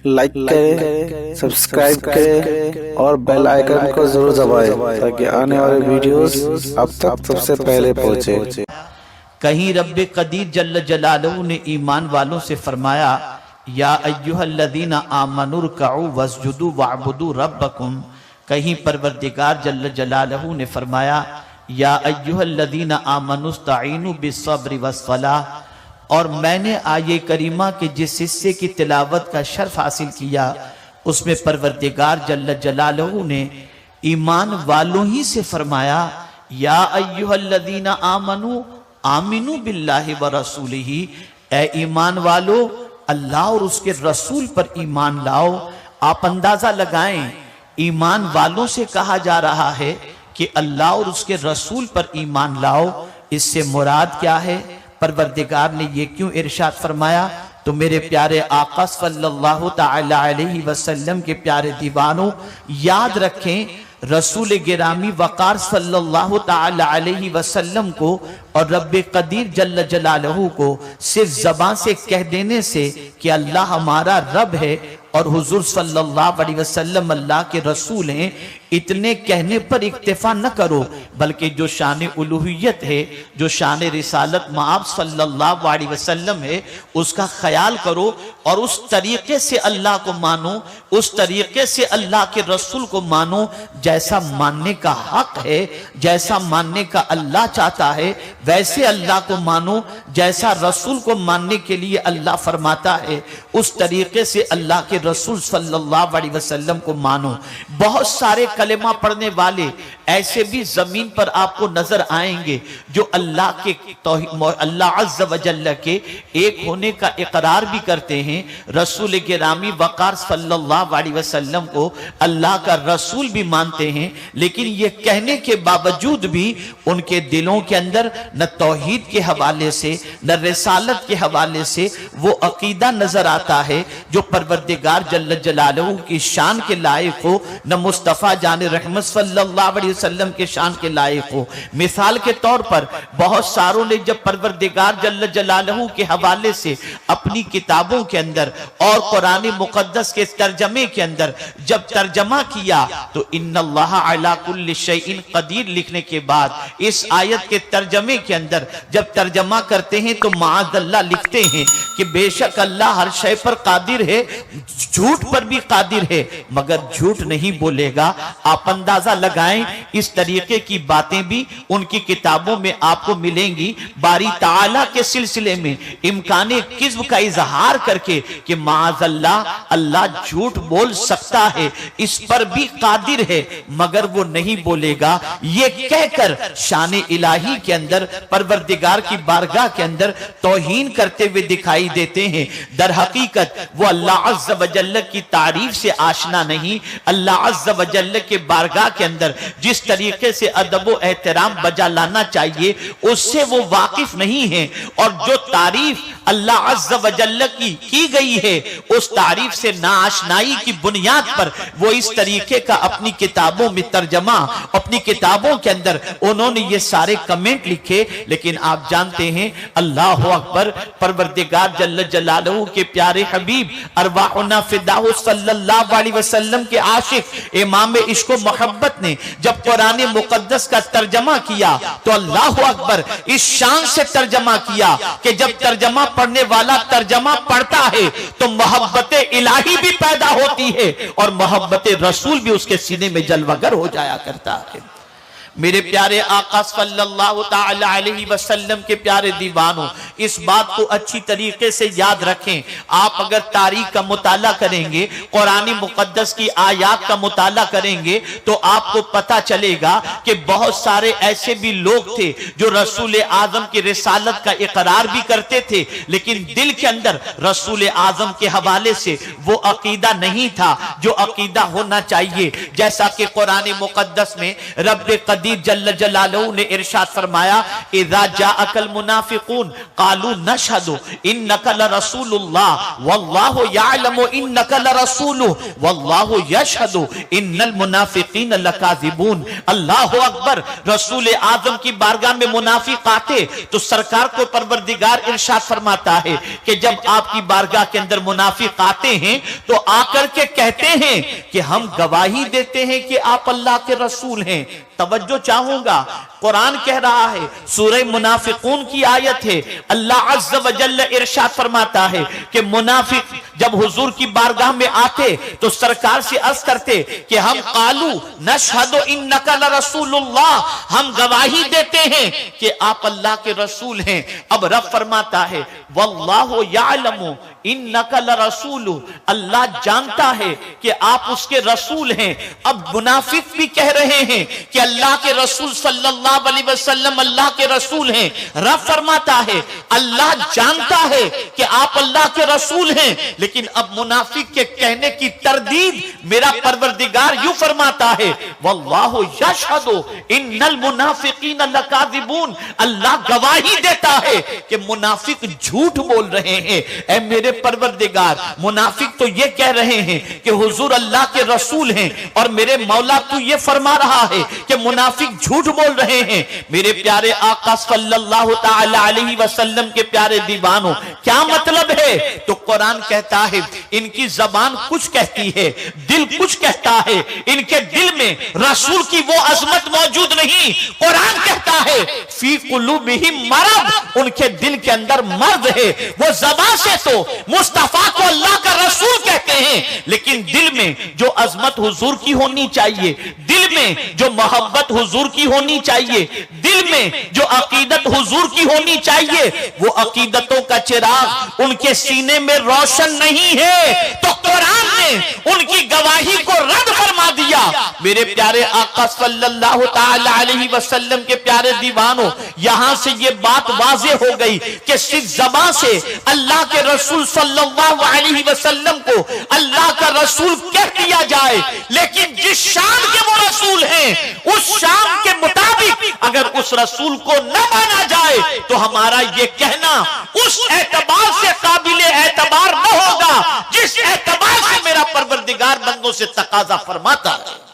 Like करें, subscribe करें और बेल आइकन को जरूर दबाएं ताकि आने वाले वीडियोस आप तक सबसे पहले पहुंचे। कहीं रब्बे कदीर जल्ल जलालहू ने ईमान वालों से फरमाया, या अय्युहल्लज़ीना आमनुरकऊ वस्जुदू वअबुदू रब्बकुम। कहीं परवरदिगार जल्ल जलालहू ने फरमाया, या अय्युहल्लज़ीना आमनुस्तईनु बिस्सब्रि वस्सलाह। और मैंने आये करीमा के जिस हिस्से की तिलावत का शर्फ हासिल किया उसमें परवरदिगार जल्ल जलालहू ने ईमान वालों ही से फरमाया, या अय्युहल्लज़ीना आमनु आमिनु बिल्लाहि व रसूलिही। ए ईमान वालो, अल्लाह और उसके रसूल पर ईमान लाओ। आप अंदाजा लगाएं, ईमान वालों से कहा जा रहा है कि अल्लाह और उसके रसूल पर ईमान लाओ। इससे मुराद क्या है? परवरदिगार ने ये क्यों इरशाद फरमाया? तो मेरे प्यारे आका सल्लल्लाहु तआला अलैहि वसल्लम के प्यारे दीवानों, याद रखें, रसूल गिरामी वकार सल्लल्लाहु तआला अलैहि वसल्लम को और रब्बे कदीर जल्ल जलालहू को सिर्फ ज़बान से कह देने से कि अल्लाह हमारा रब है और हुजूर सल्लल्लाहु अलैहि वसल्लम अल्लाह के रसूल हैं, इतने कहने पर इक्तिफा न करो, बल्कि जो शान उलूहियत है, जो शान रिसालत माब सल्लल्लाहु अलैहि वसल्लम है, उसका ख्याल करो और उस तरीके से अल्लाह को मानो, उस तरीके से अल्लाह के रसूल को मानो जैसा मानने का हक है, जैसा मानने का अल्लाह चाहता है वैसे अल्लाह को मानो, जैसा रसूल को मानने के लिए अल्लाह फरमाता है उस तरीके से अल्लाह के रसूल सल्लल्लाहु अलैहि वसल्लम को मानो। बहुत सारे कलेमा पढ़ने वाले ऐसे भी जमीन पर आपको नजर आएंगे जो अल्लाह के अल्लाह अज़्ज़ व जल्ल के एक होने का इकरार भी करते हैं, रसूल गिरामी वकार सल्लल्लाहु अलैहि वसल्लम को अल्लाह का रसूल भी मानते हैं, लेकिन ये कहने के बावजूद भी उनके दिलों के अंदर न तौहीद के हवाले से न रिसालत के हवाले से वो अकीदा नजर आता है जो परवरदिगार जल्ल जलालहू की शान के लायक हो, न मुस्तफ़ा जान रहमत सल्लल्लाहु अलैहि वसल्लम के शान के लायक हो। मिसाल के तौर पर बहुत सारों ने जब परवरदिगार जल्ल जलालहू के हवाले से अपनी किताबों के अंदर और कुरान मुक़द्दस के तर्जमे के अंदर जब तर्जमा किया तो इन्नल्लाह अला कुल्लि शैइन क़दीर लिखने के बाद इस आयत के तर्जमे के अंदर जब तर्जमा करते हैं तो माअज़ल्लाह लिखते हैं कि बेशक अल्लाह हर शय पर कादिर है, झूठ पर भी कादिर है, मगर झूठ नहीं बोलेगा। आप अंदाजा लगाएं, इस तरीके की बातें भी उनकी किताबों में आपको मिलेंगी। बारी ताला के सिलसिले में इम्काने किज़्ब का इजहार करके कि माअज़ल्लाह अल्लाह झूठ बोल सकता है, इस पर भी कादिर है, मगर वो नहीं बोलेगा, ये कहकर शान इलाही के अंदर परवरदिगार की बारगाह के अंदर तौहीन करते हुए दिखाई देते हैं। दर हकीकत वो अल्लाह अज़्ज़ व जल्ल की तारीफ से आशना नहीं, अल्लाह अज़्ज़ व जल्ल के बारगाह के अंदर जिस तरीके से अदब व एहतराम बजा लाना चाहिए उससे वो वाकिफ नहीं है, और जो तारीफ अल्लाह अज़्ज़ व जल्ल की गई है उस तारीफ से नाआशनाई की बुनियाद पर वो इस तरीके का अपनी किताबों में तर्जमा, अपनी किताबों के अंदर उन्होंने ये सारे कमेंट लिखे। लेकिन आप जानते हैं, अल्लाह अकबर, परवरदिगार जल्ल जलालहू के प्यारे हबीब अरवाहुना फिदाहु सल्लल्लाहु अलैहि वसल्लम के आशिक इमाम इश्क व मोहब्बत ने जब कुरान मुक़द्दस का तर्जमा किया तो अल्लाह अकबर इस शान से तर्जमा किया कि जब तर्जमा पढ़ने वाला तर्जमा पढ़ता है तो मोहब्बत इलाही भी पैदा होती है और मोहब्बत रसूल भी उसके सीने में जलवागर हो जाया करता है। मेरे प्यारे आका सल्लल्लाहु तआला अलैहि वसल्लम के प्यारे दीवानों, इस बात को अच्छी तरीके से याद रखें। आप अगर तारीख का मुताला करेंगे, कुरान मुक़द्दस की आयात का मुताला करेंगे तो आपको पता चलेगा कि बहुत सारे ऐसे भी लोग थे जो रसूल आज़म की रिसालत का इकरार भी करते थे, लेकिन दिल के अंदर रसूल आज़म के हवाले से वो अकीदा नहीं था जो अकीदा होना चाहिए। जैसा कि कुरान मुक़द्दस में रब्बे कदीर जल्ल जलालहू ने इरशाद फरमाया, इज़ा जाअकल मुनाफिकून क़ालू नशहदु इन्नका लरसूलुल्लाह वल्लाहु यअलमु इन्नका लरसूलुहु वल्लाहु यशहदु इन्नल मुनाफिकीन लकाज़िबून। अल्लाहु अकबर। रसूल आजम की बारगाह में मुनाफिक आते तो सरकार को परवरदिगार इरशाद फरमाता है कि जब आपकी बारगाह के अंदर मुनाफिक आते हैं तो आकर के कहते हैं कि हम गवाही देते हैं कि आप अल्लाह के रसूल हैं। तवज्जो चाहूंगा, कुरान कह रहा है, सूरह मुनाफिकून की आयत है, अल्लाह अज़्ज़ व जल्ल इरशाद फरमाता है कि मुनाफिक जब हुजूर की बारगाह में आते तो सरकार से अर्ज करते कि हम कालू नशहदु इन्नका लरसूलुल्लाह, हम गवाही देते हैं कि आप अल्लाह के रसूल हैं। अब रब फरमाता है वल्लाहु यअलमु इन्नका लरसूलुहु, अल्लाह जानता है कि आप उसके रसूल हैं। अब मुनाफिक भी कह रहे हैं कि अल्लाह के रसूल सल्लल्लाहु अलैहि वसल्लम अल्लाह के रसूल हैं। रब फरमाता है अल्लाह जानता है कि आप अल्लाह के रसूल हैं, लेकिन अब मुनाफिक के कहने की तरदीद मेरा परवरदिगार यूं फरमाता है वल्लाहु यशहदु इन्नल मुनाफिकीन लकाज़िबून, अल्लाह गवाही देता है कि मुनाफिक झूठ बोल रहे हैं। ऐ मेरे परवरदिगार, मुनाफिक तो ये कह रहे हैं कि हुजूर अल्लाह के रसूल हैं और मेरे मौला तू ये फरमा रहा है कि मुनाफिक झूठ बोल रहे हैं। मेरे प्यारे आका सल्लल्लाहु ताला अलैहि वसल्लम के प्यारे दीवानों, क्या मतलब है? तो कुरान कहता है इनकी जबान कुछ कहती है, दिल कुछ कहता है, इनके दिल में रसूल की वो अजमत मौजूद नहीं। कुरान कहता है फी कुलूबिहिम मरद, उनके दिल के अंदर मर्द है। वो जबान से तो मुस्तफा को अल्लाह का रसूल कहते हैं, लेकिन दिल में जो अजमत हुजूर की होनी चाहिए, दिल में जो मोहब्बत हुजूर की होनी चाहिए, दिल में जो अकीदत हुजूर की होनी चाहिए, वो अकीदतों का चिराग उनके सीने में रोशन नहीं है। तो कुरान ने उनकी गवाही को रद्द फरमा दिया। मेरे प्यारे आका सल्लल्लाहु ताला अलैहि वसल्लम के प्यारे दीवानों, यहां से ये बात वाज़ेह हो गई कि सिर्फ ज़बान से अल्लाह के रसूल सल्लल्लाहु अलैहि वसल्लम को अल्लाह का रसूल कह दिया जाए, लेकिन जिस शान के वो रसूल हैं उस शान के मुताबिक अगर उस रसूल को न माना जाए तो हमारा ये कहना उस एतबार से काबिल एतबार न होगा जिस एतबार से मेरा परवरदिगार बंदों से तकाजा फरमाता है।